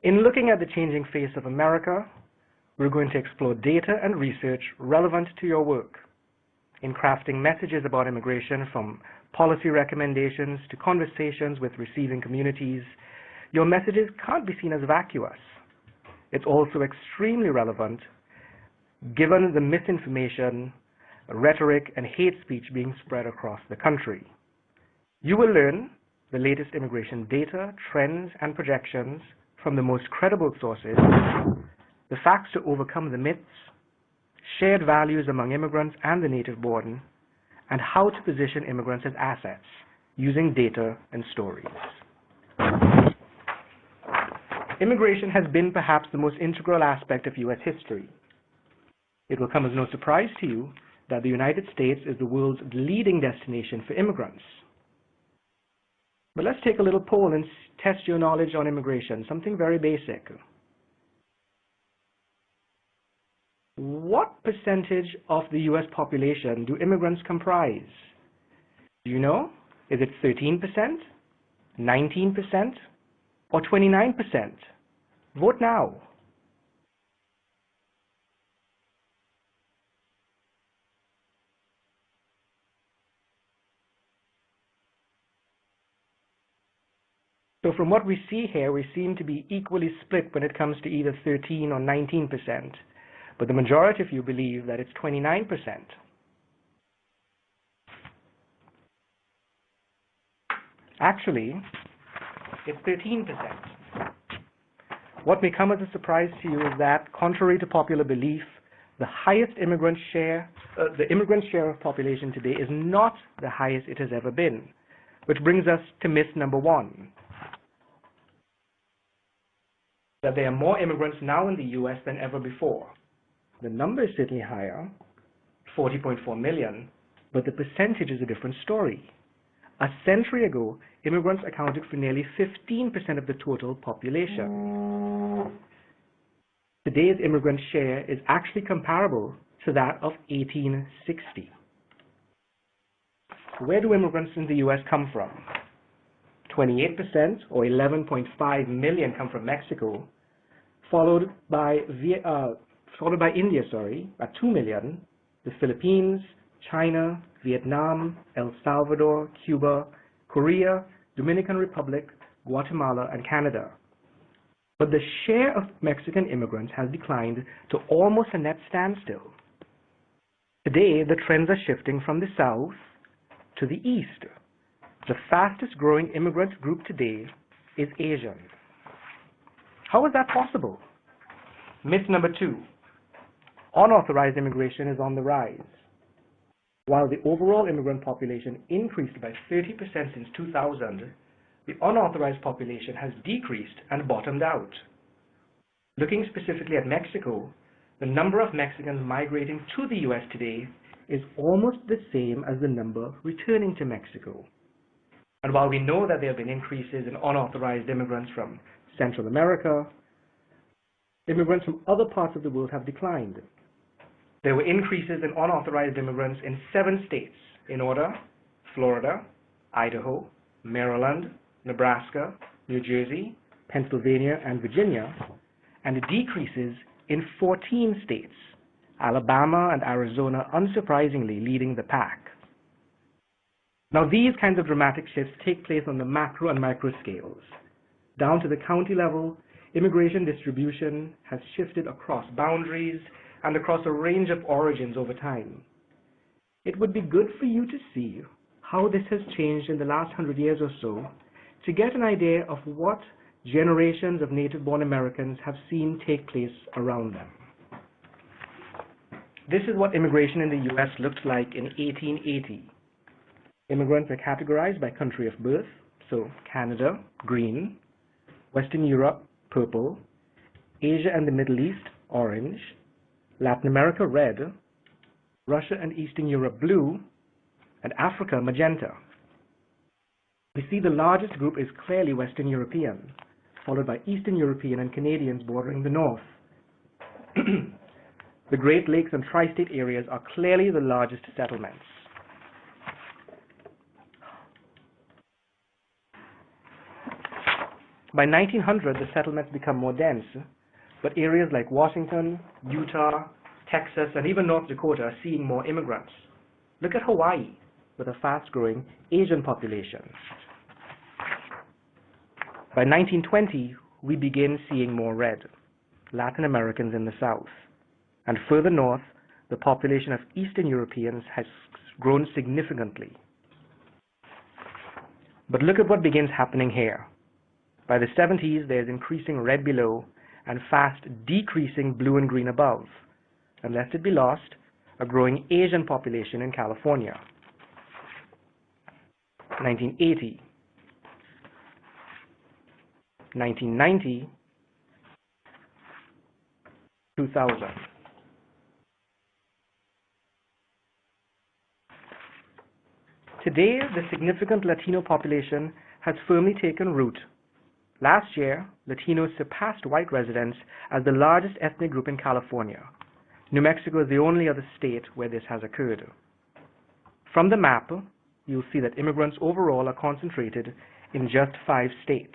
In looking at the changing face of America, we're going to explore data and research relevant to your work. In crafting messages about immigration, from policy recommendations to conversations with receiving communities, your messages can't be seen as vacuous. It's also extremely relevant given the misinformation, rhetoric, and hate speech being spread across the country. You will learn the latest immigration data, trends, and projections from the most credible sources, the facts to overcome the myths, shared values among immigrants and the native-born, and how to position immigrants as assets using data and stories. Immigration has been perhaps the most integral aspect of U.S. history. It will come as no surprise to you that the United States is the world's leading destination for immigrants. But let's take a little poll and test your knowledge on immigration, something very basic. What percentage of the U.S. population do immigrants comprise? Do you know? Is it 13%, 19%, or 29%? Vote now. So from what we see here, we seem to be equally split when it comes to either 13 or 19%. But the majority of you believe that it's 29%. Actually, it's 13%. What may come as a surprise to you is that, contrary to popular belief, the immigrant share of population today is not the highest it has ever been, which brings us to myth number one, that there are more immigrants now in the U.S. than ever before. The number is certainly higher, 40.4 million, but the percentage is a different story. A century ago, immigrants accounted for nearly 15% of the total population. Today's immigrant share is actually comparable to that of 1860. Where do immigrants in the U.S. come from? 28%, or 11.5 million, come from Mexico, followed by India, at 2 million, the Philippines, China, Vietnam, El Salvador, Cuba, Korea, Dominican Republic, Guatemala, and Canada. But the share of Mexican immigrants has declined to almost a net standstill. Today, the trends are shifting from the south to the east. The fastest growing immigrant group today is Asian. How is that possible? Myth number two, unauthorized immigration is on the rise. While the overall immigrant population increased by 30% since 2000, the unauthorized population has decreased and bottomed out. Looking specifically at Mexico, the number of Mexicans migrating to the U.S. today is almost the same as the number returning to Mexico. And while we know that there have been increases in unauthorized immigrants from Central America, immigrants from other parts of the world have declined. There were increases in unauthorized immigrants in 7 states in order: Florida, Idaho, Maryland, Nebraska, New Jersey, Pennsylvania, and Virginia, and decreases in 14 states, Alabama and Arizona unsurprisingly leading the pack. Now, these kinds of dramatic shifts take place on the macro and micro scales. Down to the county level, immigration distribution has shifted across boundaries and across a range of origins over time. It would be good for you to see how this has changed in the last 100 years or so, to get an idea of what generations of native-born Americans have seen take place around them. This is what immigration in the U.S. looked like in 1880. Immigrants are categorized by country of birth, so Canada, green, Western Europe, purple, Asia and the Middle East, orange, Latin America, red, Russia and Eastern Europe, blue, and Africa, magenta. We see the largest group is clearly Western European, followed by Eastern European and Canadians bordering the north. The Great Lakes and tri-state areas are clearly the largest settlements. By 1900, the settlements become more dense, but areas like Washington, Utah, Texas, and even North Dakota are seeing more immigrants. Look at Hawaii, with a fast-growing Asian population. By 1920, we begin seeing more red, Latin Americans in the South. And further north, the population of Eastern Europeans has grown significantly. But look at what begins happening here. By the 70s, there's increasing red below and fast decreasing blue and green above. And lest it be lost, a growing Asian population in California. 1980, 1990, 2000. Today, the significant Latino population has firmly taken root. Last year, Latinos surpassed white residents as the largest ethnic group in California. New Mexico is the only other state where this has occurred. From the map, you'll see that immigrants overall are concentrated in just 5 states.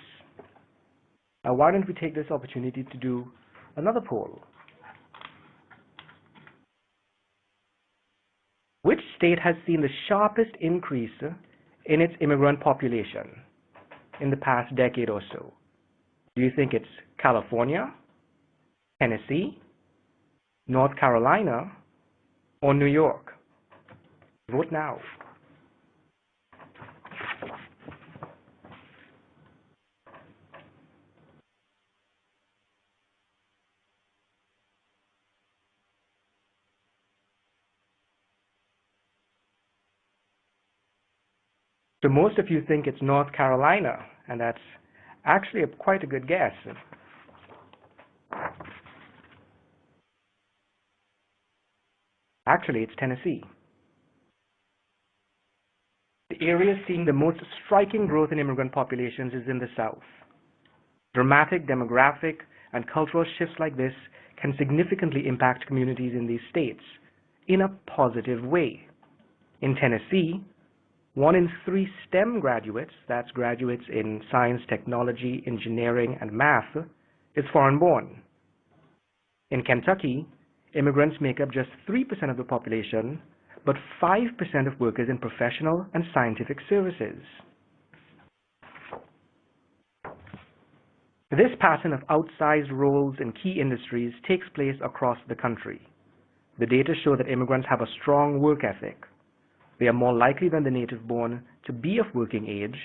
Now, why don't we take this opportunity to do another poll? Which state has seen the sharpest increase in its immigrant population in the past decade or so? Do you think it's California, Tennessee, North Carolina, or New York? Vote now. So most of you think it's North Carolina, and that's actually quite a good guess. Actually, it's Tennessee. The area seeing the most striking growth in immigrant populations is in the South. Dramatic demographic and cultural shifts like this can significantly impact communities in these states in a positive way. In Tennessee, 1 in 3 STEM graduates, that's graduates in science, technology, engineering, and math, is foreign-born. In Kentucky, immigrants make up just 3% of the population, but 5% of workers in professional and scientific services. This pattern of outsized roles in key industries takes place across the country. The data show that immigrants have a strong work ethic. They are more likely than the native-born to be of working age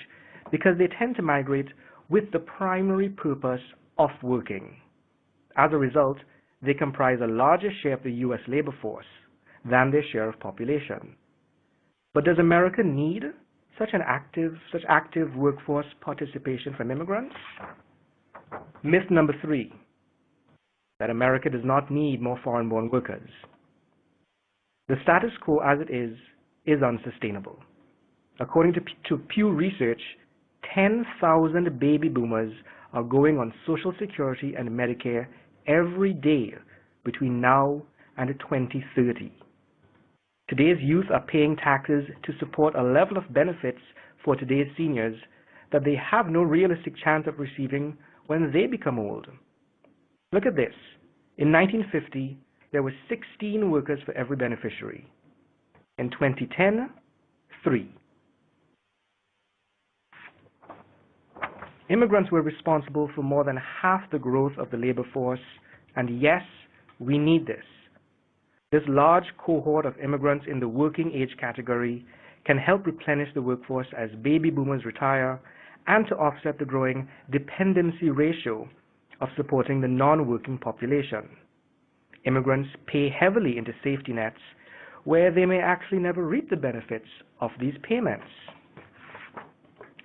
because they tend to migrate with the primary purpose of working. As a result, they comprise a larger share of the U.S. labor force than their share of population. But does America need such active workforce participation from immigrants? Myth number 3, that America does not need more foreign-born workers. The status quo as it is unsustainable. According to Pew Research, 10,000 baby boomers are going on Social Security and Medicare every day between now and 2030. Today's youth are paying taxes to support a level of benefits for today's seniors that they have no realistic chance of receiving when they become old. Look at this. In 1950, there were 16 workers for every beneficiary. In 2010, 3. Immigrants were responsible for more than half the growth of the labor force, and yes, we need this. This large cohort of immigrants in the working age category can help replenish the workforce as baby boomers retire and to offset the growing dependency ratio of supporting the non-working population. Immigrants pay heavily into safety nets where they may actually never reap the benefits of these payments.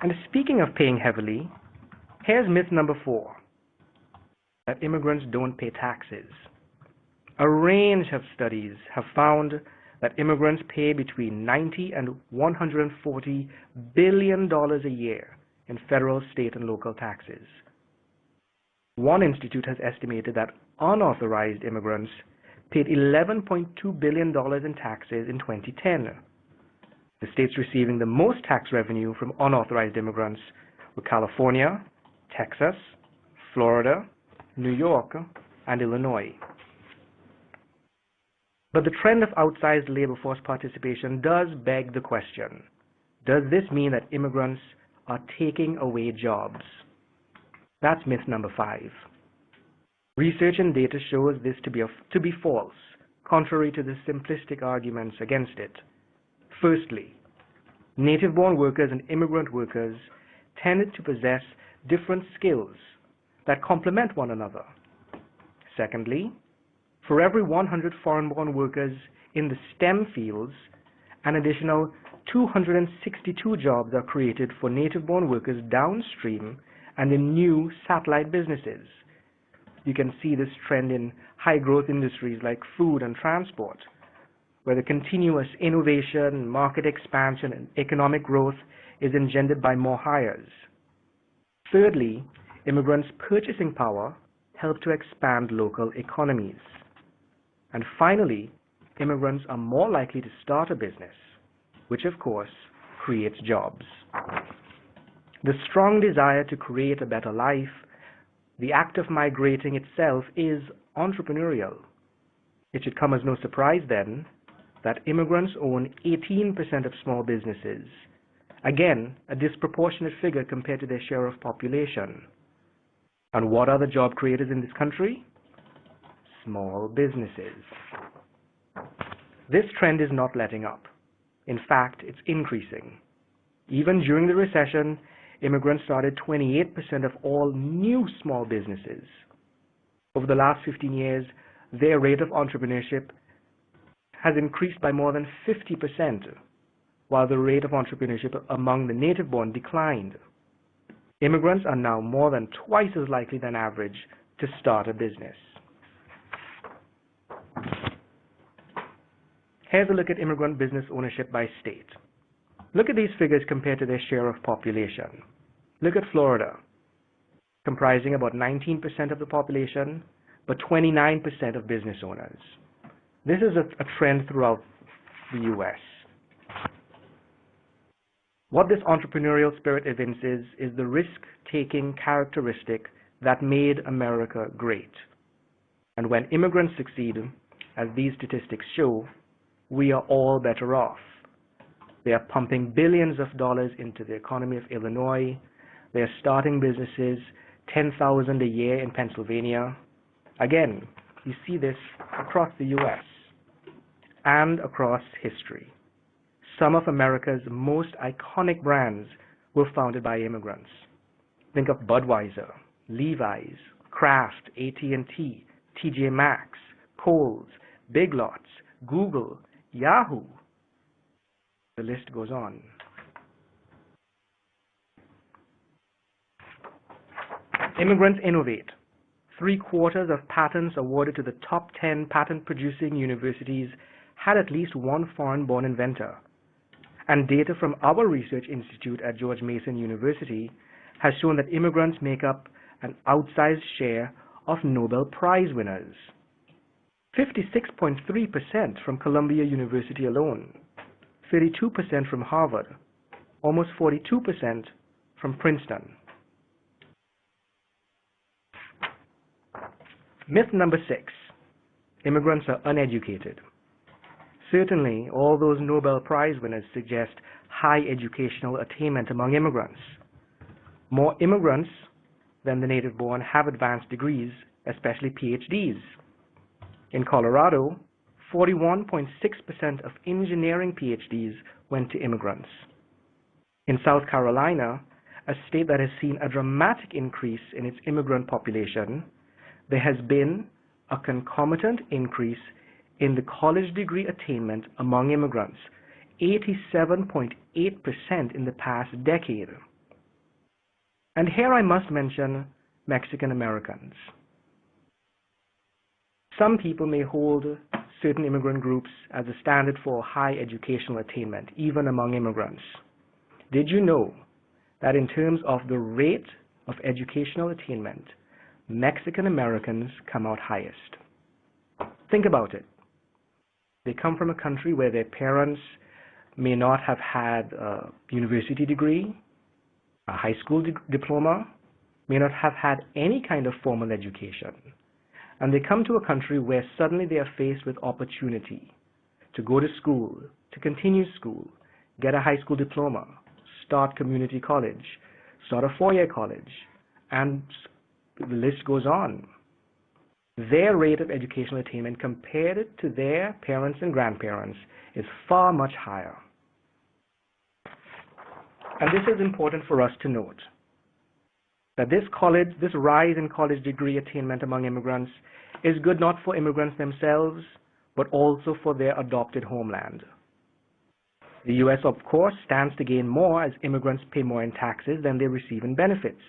And speaking of paying heavily, here's myth number 4, that immigrants don't pay taxes. A range of studies have found that immigrants pay between $90 and $140 billion a year in federal, state, and local taxes. One institute has estimated that unauthorized immigrants paid $11.2 billion in taxes in 2010. The states receiving the most tax revenue from unauthorized immigrants were California, Texas, Florida, New York, and Illinois. But the trend of outsized labor force participation does beg the question, does this mean that immigrants are taking away jobs? That's myth number 5. Research and data shows this to be false, contrary to the simplistic arguments against it. Firstly, native-born workers and immigrant workers tended to possess different skills that complement one another. Secondly, for every 100 foreign-born workers in the STEM fields, an additional 262 jobs are created for native-born workers downstream and in new satellite businesses. You can see this trend in high-growth industries like food and transport, where the continuous innovation, market expansion, and economic growth is engendered by more hires. Thirdly, immigrants' purchasing power help to expand local economies. And finally, immigrants are more likely to start a business, which of course creates jobs. The strong desire to create a better life, the act of migrating itself, is entrepreneurial. It should come as no surprise then that immigrants own 18% of small businesses. Again, a disproportionate figure compared to their share of population. And what are the job creators in this country? Small businesses. This trend is not letting up. In fact, it's increasing. Even during the recession, immigrants started 28% of all new small businesses. Over the last 15 years, their rate of entrepreneurship has increased by more than 50%, while the rate of entrepreneurship among the native-born declined. Immigrants are now more than twice as likely than average to start a business. Here's a look at immigrant business ownership by state. Look at these figures compared to their share of population. Look at Florida, comprising about 19% of the population, but 29% of business owners. This is a trend throughout the U.S. What this entrepreneurial spirit evinces is the risk-taking characteristic that made America great. And when immigrants succeed, as these statistics show, we are all better off. They are pumping billions of dollars into the economy of Illinois. They are starting businesses, 10,000 a year in Pennsylvania. Again, you see this across the U.S. and across history. Some of America's most iconic brands were founded by immigrants. Think of Budweiser, Levi's, Kraft, AT&T, TJ Maxx, Kohl's, Big Lots, Google, Yahoo. The list goes on. Immigrants innovate. 3/4 of patents awarded to the top 10 patent-producing universities had at least one foreign-born inventor. And data from our research institute at George Mason University has shown that immigrants make up an outsized share of Nobel Prize winners. 56.3% from Columbia University alone, 32% from Harvard, almost 42% from Princeton. Myth number 6, immigrants are uneducated. Certainly, all those Nobel Prize winners suggest high educational attainment among immigrants. More immigrants than the native-born have advanced degrees, especially PhDs. In Colorado, 41.6% of engineering PhDs went to immigrants. In South Carolina, a state that has seen a dramatic increase in its immigrant population, there has been a concomitant increase in the college degree attainment among immigrants, 87.8% in the past decade. And here I must mention Mexican Americans. Some people may hold certain immigrant groups as a standard for high educational attainment, even among immigrants. Did you know that in terms of the rate of educational attainment, Mexican Americans come out highest? Think about it. They come from a country where their parents may not have had a university degree, a high school diploma, may not have had any kind of formal education, and they come to a country where suddenly they are faced with opportunity to go to school, to continue school, get a high school diploma, start community college, start a four-year college, and the list goes on. Their rate of educational attainment compared to their parents and grandparents is far much higher. And this is important for us to note, that this rise in college degree attainment among immigrants is good not for immigrants themselves, but also for their adopted homeland. The U.S., of course, stands to gain more as immigrants pay more in taxes than they receive in benefits.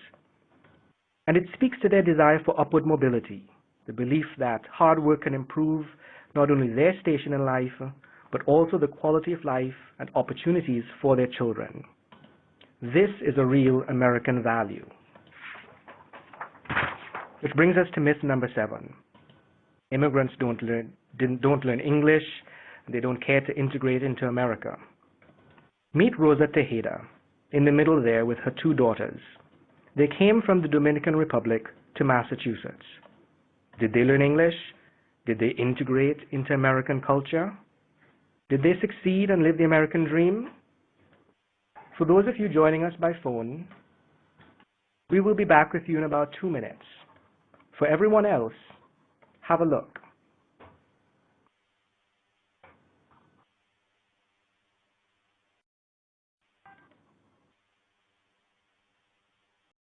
And it speaks to their desire for upward mobility, the belief that hard work can improve not only their station in life, but also the quality of life and opportunities for their children. This is a real American value. Which brings us to myth number 7. Immigrants don't learn English, they don't care to integrate into America. Meet Rosa Tejeda, in the middle there with her 2 daughters. They came from the Dominican Republic to Massachusetts. Did they learn English? Did they integrate into American culture? Did they succeed and live the American dream? For those of you joining us by phone, we will be back with you in about 2 minutes. For everyone else, have a look.